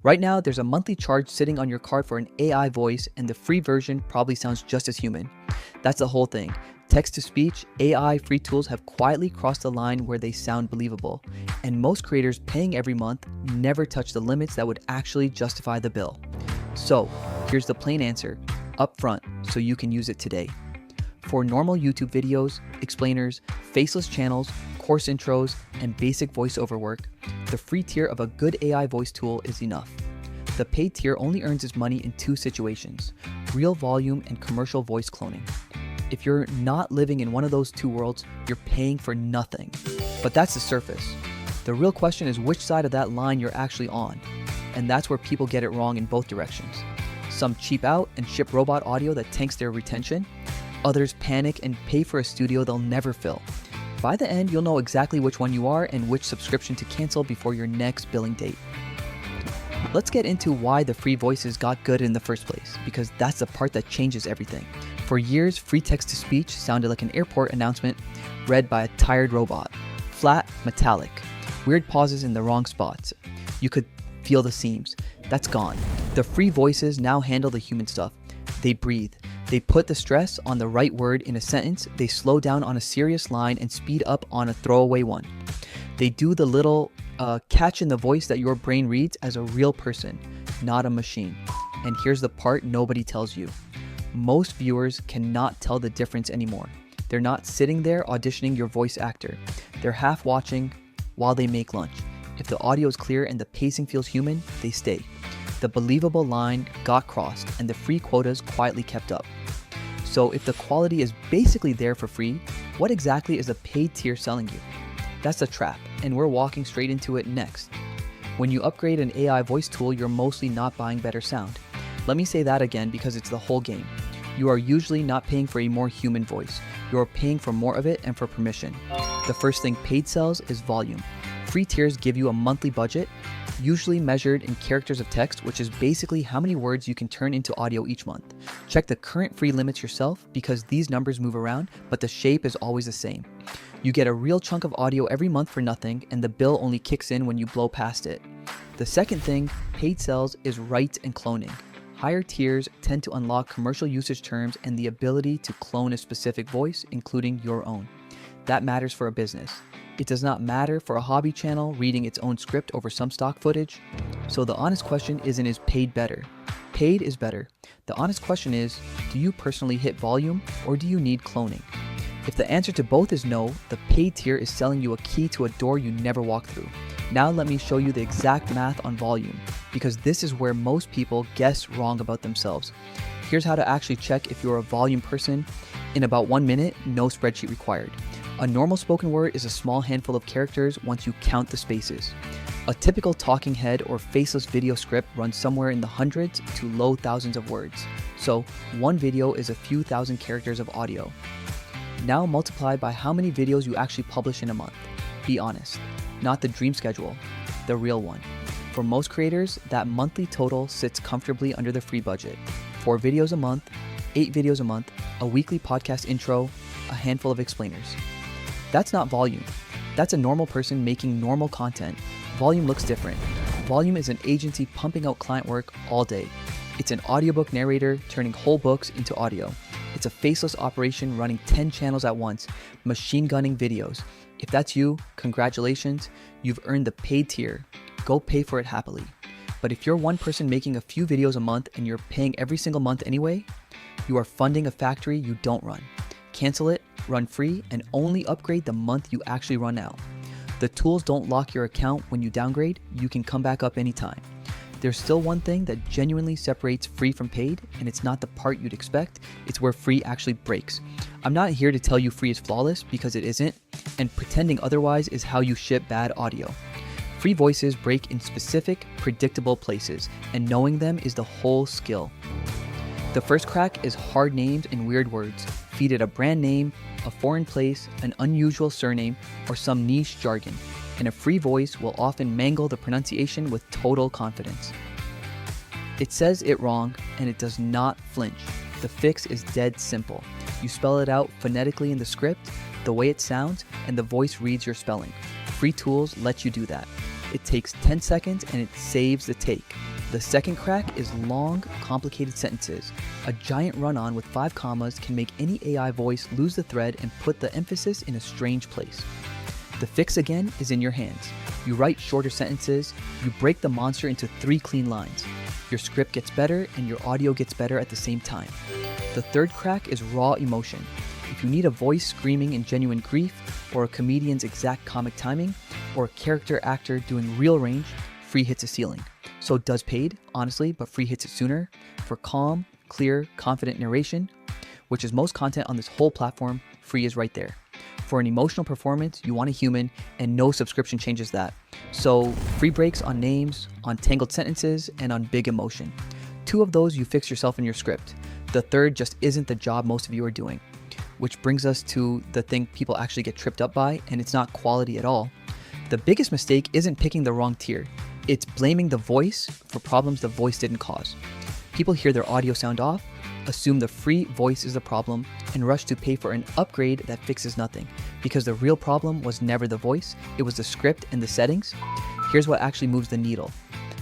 Right now, there's a monthly charge sitting on your card for an AI voice, and the free version probably sounds just as human. That's the whole thing. Text to speech, AI free tools have quietly crossed the line where they sound believable, and most creators paying every month never touch the limits that would actually justify the bill. So, here's the plain answer, upfront, so you can use it today. For normal YouTube videos, explainers, faceless channels, course intros, and basic voiceover work, the free tier of a good AI voice tool is enough. The paid tier only earns its money in two situations: real volume and commercial voice cloning. If you're not living in one of those two worlds, you're paying for nothing. But that's the surface. The real question is which side of that line you're actually on. And that's where people get it wrong in both directions. Some cheap out and ship robot audio that tanks their retention. Others panic and pay for a studio they'll never fill. By the end, you'll know exactly which one you are and which subscription to cancel before your next billing date. Let's get into why the free voices got good in the first place, because that's the part that changes everything. For years, free text-to-speech sounded like an airport announcement read by a tired robot. Flat, metallic, weird pauses in the wrong spots. You could feel the seams. That's gone. The free voices now handle the human stuff. They breathe. They put the stress on the right word in a sentence, they slow down on a serious line and speed up on a throwaway one. They do the little catch in the voice that your brain reads as a real person, not a machine. And here's the part nobody tells you. Most viewers cannot tell the difference anymore. They're not sitting there auditioning your voice actor. They're half watching while they make lunch. If the audio is clear and the pacing feels human, they stay. The believable line got crossed and the free quotas quietly kept up. So if the quality is basically there for free, what exactly is a paid tier selling you? That's a trap, and we're walking straight into it next. When you upgrade an AI voice tool, you're mostly not buying better sound. Let me say that again because it's the whole game. You are usually not paying for a more human voice. You are paying for more of it and for permission. The first thing paid sells is volume. Free tiers give you a monthly budget, usually measured in characters of text, which is basically how many words you can turn into audio each month. Check the current free limits yourself because these numbers move around, but the shape is always the same. You get a real chunk of audio every month for nothing, and the bill only kicks in when you blow past it. The second thing paid sells is rights and cloning. Higher tiers tend to unlock commercial usage terms and the ability to clone a specific voice, including your own. That matters for a business. It does not matter for a hobby channel reading its own script over some stock footage. So the honest question isn't is paid better? Paid is better. The honest question is, do you personally hit volume or do you need cloning? If the answer to both is no, the paid tier is selling you a key to a door you never walked through. Now let me show you the exact math on volume, because this is where most people guess wrong about themselves. Here's how to actually check if you're a volume person in about 1 minute, no spreadsheet required. A normal spoken word is a small handful of characters once you count the spaces. A typical talking head or faceless video script runs somewhere in the hundreds to low thousands of words. So one video is a few thousand characters of audio. Now multiply by how many videos you actually publish in a month. Be honest, not the dream schedule, the real one. For most creators, that monthly total sits comfortably under the free budget. 4 videos a month, 8 videos a month, a weekly podcast intro, a handful of explainers. That's not volume. That's a normal person making normal content. Volume looks different. Volume is an agency pumping out client work all day. It's an audiobook narrator turning whole books into audio. It's a faceless operation running 10 channels at once, machine gunning videos. If that's you, congratulations, you've earned the paid tier. Go pay for it happily. But if you're one person making a few videos a month and you're paying every single month anyway, you are funding a factory you don't run. Cancel it, run free, and only upgrade the month you actually run out. The tools don't lock your account when you downgrade. You can come back up anytime. There's still one thing that genuinely separates free from paid, and it's not the part you'd expect, it's where free actually breaks. I'm not here to tell you free is flawless, because it isn't, and pretending otherwise is how you ship bad audio. Free voices break in specific, predictable places, and knowing them is the whole skill. The first crack is hard names and weird words. Feed it a brand name, a foreign place, an unusual surname, or some niche jargon, and a free voice will often mangle the pronunciation with total confidence. It says it wrong, and it does not flinch. The fix is dead simple. You spell it out phonetically in the script, the way it sounds, and the voice reads your spelling. Free tools let you do that. It takes 10 seconds and it saves the take. The second crack is long, complicated sentences. A giant run-on with 5 commas can make any AI voice lose the thread and put the emphasis in a strange place. The fix again is in your hands. You write shorter sentences, you break the monster into 3 clean lines. Your script gets better and your audio gets better at the same time. The third crack is raw emotion. If you need a voice screaming in genuine grief, or a comedian's exact comic timing, or a character actor doing real range, free hits a ceiling. So it does paid, honestly, but free hits it sooner. For calm, clear, confident narration, which is most content on this whole platform, free is right there. For an emotional performance, you want a human, and no subscription changes that. So free breaks on names, on tangled sentences, and on big emotion. 2 of those you fix yourself in your script. The third just isn't the job most of you are doing. Which brings us to the thing people actually get tripped up by, and it's not quality at all. The biggest mistake isn't picking the wrong tier. It's blaming the voice for problems the voice didn't cause. People hear their audio sound off, assume the free voice is the problem, and rush to pay for an upgrade that fixes nothing. Because the real problem was never the voice, it was the script and the settings. Here's what actually moves the needle.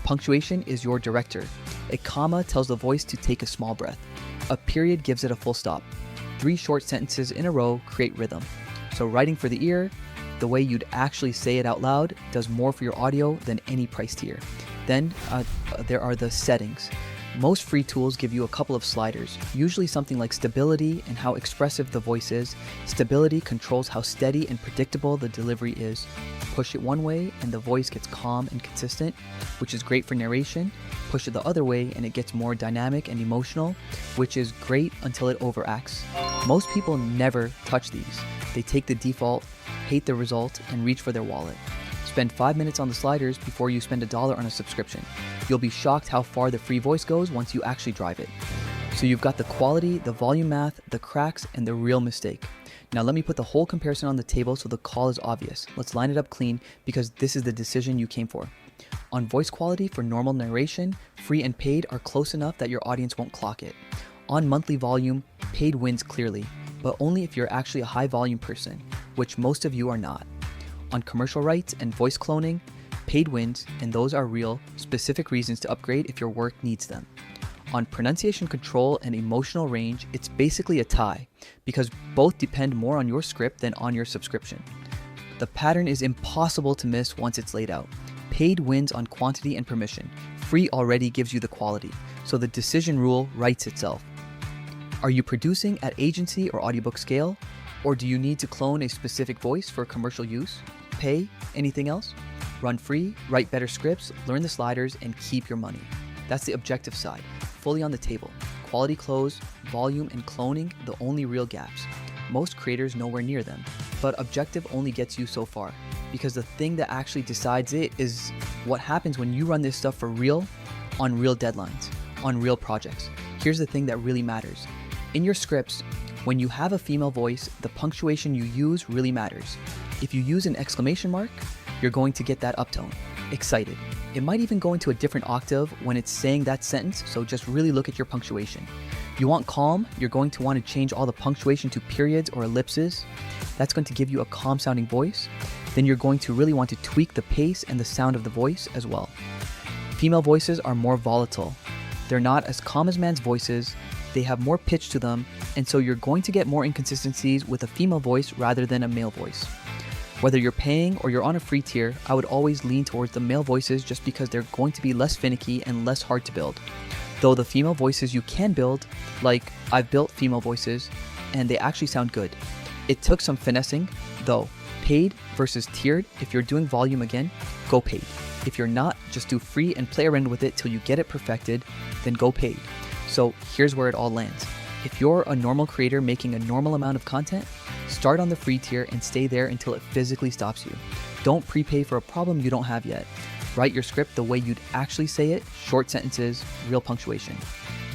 Punctuation is your director. A comma tells the voice to take a small breath. A period gives it a full stop. 3 short sentences in a row create rhythm. So writing for the ear, the way you'd actually say it out loud, does more for your audio than any price tier. Then there are the settings. Most free tools give you a couple of sliders, usually something like stability and how expressive the voice is. Stability controls how steady and predictable the delivery is. Push it one way and the voice gets calm and consistent, which is great for narration. Push it the other way and it gets more dynamic and emotional, which is great until it overacts. Most people never touch these. They take the default, hate the result, and reach for their wallet. Spend 5 minutes on the sliders before you spend $1 on a subscription. You'll be shocked how far the free voice goes once you actually drive it. So you've got the quality, the volume math, the cracks, and the real mistake. Now let me put the whole comparison on the table so the call is obvious. Let's line it up clean because this is the decision you came for. On voice quality for normal narration, free and paid are close enough that your audience won't clock it. On monthly volume, paid wins clearly, but only if you're actually a high volume person, which most of you are not. On commercial rights and voice cloning, paid wins, and those are real, specific reasons to upgrade if your work needs them. On pronunciation control and emotional range, it's basically a tie, because both depend more on your script than on your subscription. The pattern is impossible to miss once it's laid out. Paid wins on quantity and permission. Free already gives you the quality, so the decision rule writes itself. Are you producing at agency or audiobook scale? Or do you need to clone a specific voice for commercial use? Pay? Anything else? Run free, write better scripts, learn the sliders, and keep your money. That's the objective side, fully on the table. Quality close, volume, and cloning, the only real gaps. Most creators nowhere near them, but objective only gets you so far, because the thing that actually decides it is what happens when you run this stuff for real, on real deadlines, on real projects. Here's the thing that really matters. In your scripts, when you have a female voice, the punctuation you use really matters. If you use an exclamation mark, you're going to get that uptone, excited. It might even go into a different octave when it's saying that sentence, so just really look at your punctuation. You want calm, you're going to want to change all the punctuation to periods or ellipses. That's going to give you a calm sounding voice. Then you're going to really want to tweak the pace and the sound of the voice as well. Female voices are more volatile. They're not as calm as man's voices. They have more pitch to them, and so you're going to get more inconsistencies with a female voice rather than a male voice. Whether you're paying or you're on a free tier, I would always lean towards the male voices just because they're going to be less finicky and less hard to build. Though the female voices you can build, like I've built female voices, and they actually sound good. It took some finessing, though. Paid versus tiered, if you're doing volume again, go paid. If you're not, just do free and play around with it till you get it perfected, then go paid. So here's where it all lands. If you're a normal creator making a normal amount of content, start on the free tier and stay there until it physically stops you. Don't prepay for a problem you don't have yet. Write your script the way you'd actually say it, short sentences, real punctuation.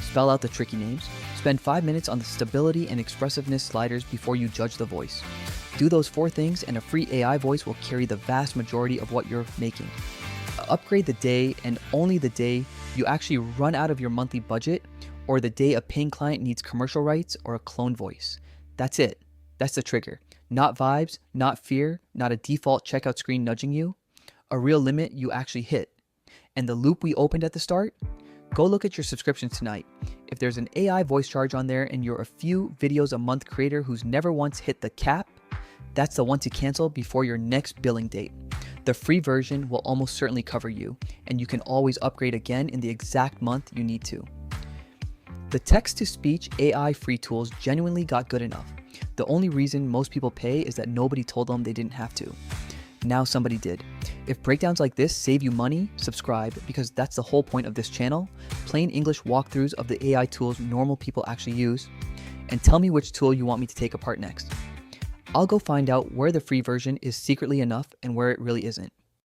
Spell out the tricky names. Spend 5 minutes on the stability and expressiveness sliders before you judge the voice. Do those 4 things and a free AI voice will carry the vast majority of what you're making. Upgrade the day and only the day you actually run out of your monthly budget or the day a paying client needs commercial rights or a clone voice. That's it. That's the trigger. Not vibes, not fear, not a default checkout screen nudging you. a real limit you actually hit. And the loop we opened at the start? Go look at your subscriptions tonight. If there's an AI voice charge on there and you're a few videos a month creator who's never once hit the cap, that's the one to cancel before your next billing date. The free version will almost certainly cover you, and you can always upgrade again in the exact month you need to. The text-to-speech AI free tools genuinely got good enough. The only reason most people pay is that nobody told them they didn't have to. Now somebody did. If breakdowns like this save you money, subscribe, because that's the whole point of this channel. Plain English walkthroughs of the AI tools normal people actually use. And tell me which tool you want me to take apart next. I'll go find out where the free version is secretly enough and where it really isn't.